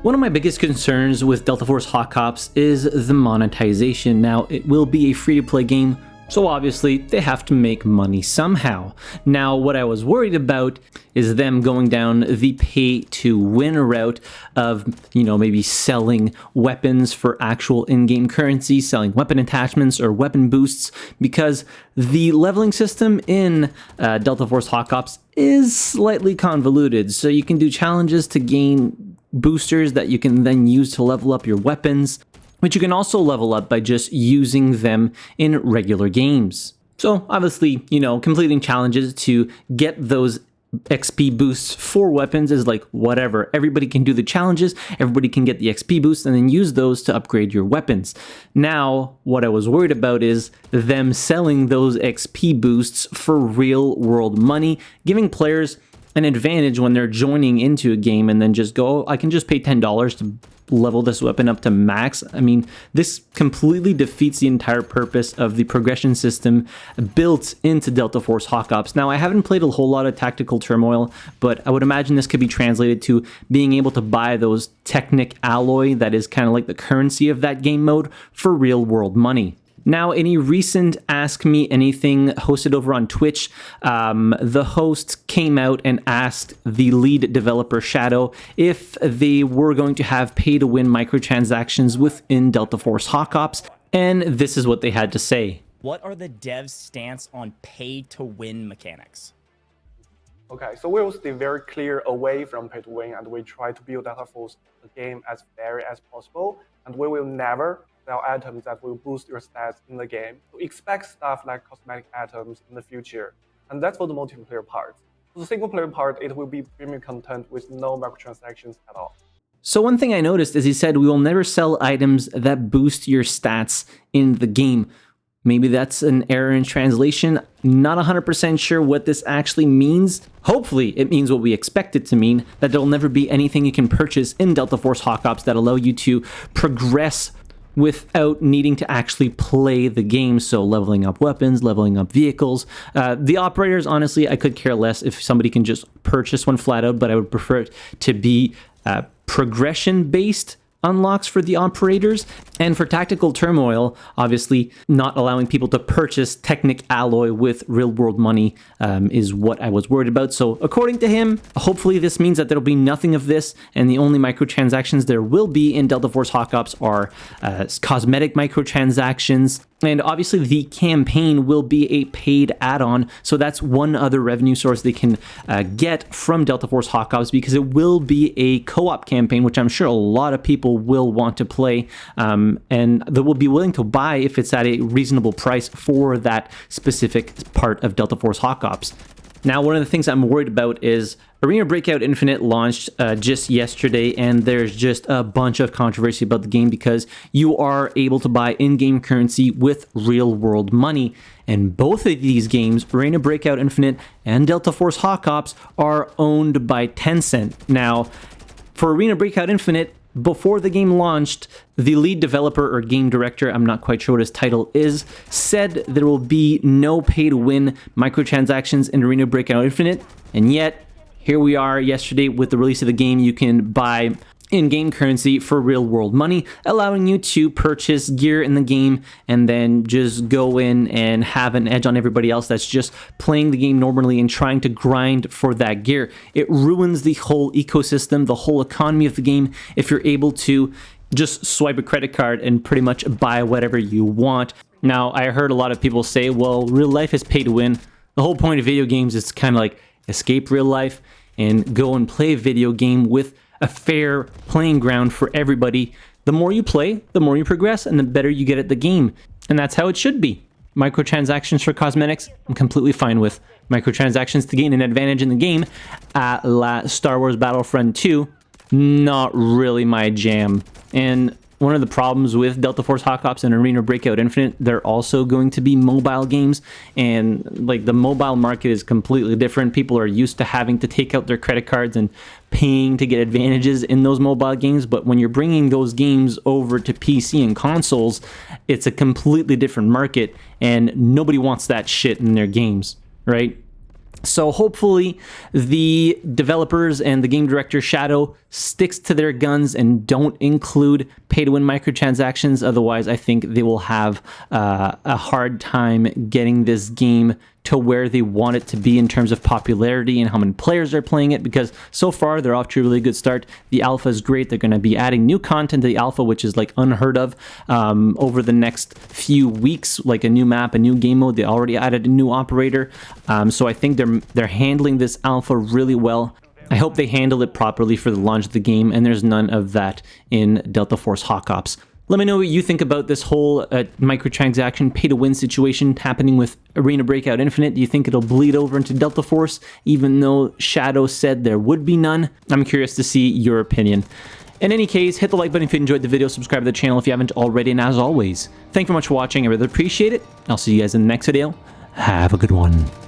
One of my biggest concerns with Delta Force Hawk Ops is the monetization. Now, it will be a free-to-play game, so obviously they have to make money somehow. Now, what I was worried about is them going down the pay-to-win route of, maybe selling weapons for actual in-game currency, selling weapon attachments or weapon boosts, because the leveling system in Delta Force Hawk Ops is slightly convoluted. So you can do challenges to gain boosters that you can then use to level up your weapons, but you can also level up by just using them in regular games. So obviously, completing challenges to get those XP boosts for weapons is like whatever. Everybody can do the challenges, everybody can get the XP boosts and then use those to upgrade your weapons. Now, what I was worried about is them selling those XP boosts for real world money, giving players an advantage when they're joining into a game and then just go, I can just pay $10 to level this weapon up to max. I mean, this completely defeats the entire purpose of the progression system built into Delta Force Hawk Ops. Now, I haven't played a whole lot of Tactical Turmoil, but I would imagine this could be translated to being able to buy those Technic alloy that is kind of like the currency of that game mode for real world money. Now, in a recent Ask Me Anything hosted over on Twitch, the host came out and asked the lead developer, Shadow, if they were going to have pay-to-win microtransactions within Delta Force Hawk Ops, and this is what they had to say. What are the devs' stance on pay-to-win mechanics? Okay, so we will stay very clear away from pay-to-win, and we try to build Delta Force the game as fair as possible, and we will never sell items that will boost your stats in the game. So expect stuff like cosmetic items in the future. And that's for the multiplayer part. For the single player part, it will be premium content with no microtransactions at all. So one thing I noticed is he said, we will never sell items that boost your stats in the game. Maybe that's an error in translation. Not 100% sure what this actually means. Hopefully it means what we expect it to mean, that there will never be anything you can purchase in Delta Force Hawk Ops that allow you to progress without needing to actually play the game. So leveling up weapons, leveling up vehicles. The operators, honestly, I could care less if somebody can just purchase one flat out, but I would prefer it to be progression-based unlocks for the operators. And for Tactical Turmoil, obviously not allowing people to purchase Technic alloy with real world money is what I was worried about. So according to him, hopefully this means that there'll be nothing of this, and the only microtransactions there will be in Delta Force Hawk Ops are cosmetic microtransactions. And obviously the campaign will be a paid add-on, so that's one other revenue source they can get from Delta Force Hawk Ops, because it will be a co-op campaign, which I'm sure a lot of people will want to play, and they will be willing to buy if it's at a reasonable price for that specific part of Delta Force Hawk Ops. Now, one of the things I'm worried about is Arena Breakout Infinite launched just yesterday, and there's just a bunch of controversy about the game because you are able to buy in-game currency with real-world money. And both of these games, Arena Breakout Infinite and Delta Force Hawk Ops, are owned by Tencent. Now, for Arena Breakout Infinite, before the game launched, the lead developer or game director, I'm not quite sure what his title is, said there will be no pay-to-win microtransactions in Arena Breakout Infinite, and yet here we are yesterday with the release of the game. You can buy in-game currency for real-world money, allowing you to purchase gear in the game and then just go in and have an edge on everybody else that's just playing the game normally and trying to grind for that gear. It ruins the whole ecosystem, the whole economy of the game, if you're able to just swipe a credit card and pretty much buy whatever you want. Now, I heard a lot of people say, well, real life is pay to win. The whole point of video games is kind of like escape real life and go and play a video game with a fair playing ground for everybody. The more you play, the more you progress, and the better you get at the game. And that's how it should be. Microtransactions for cosmetics, I'm completely fine with. Microtransactions to gain an advantage in the game, la Star Wars Battlefront 2, not really my jam. And one of the problems with Delta Force Hawk Ops and Arena Breakout Infinite, they're also going to be mobile games, and like the mobile market is completely different. People are used to having to take out their credit cards and paying to get advantages in those mobile games, but when you're bringing those games over to PC and consoles, it's a completely different market, and nobody wants that shit in their games, right? So hopefully the developers and the game director Shadow sticks to their guns and don't include pay-to-win microtransactions. Otherwise, I think they will have a hard time getting this game to where they want it to be in terms of popularity and how many players are playing it, because so far they're off to a really good start. The alpha is great. They're going to be adding new content to the alpha, which is like unheard of over the next few weeks, like a new map, a new game mode. They already added a new operator. So I think they're handling this alpha really well. I hope they handle it properly for the launch of the game, and there's none of that in Delta Force Hawk Ops. Let me know what you think about this whole microtransaction pay-to-win situation happening with Arena Breakout Infinite. Do you think it'll bleed over into Delta Force, even though Shadow said there would be none? I'm curious to see your opinion. In any case, hit the like button if you enjoyed the video, subscribe to the channel if you haven't already, and as always, thank you very much for watching. I really appreciate it. I'll see you guys in the next video. Have a good one.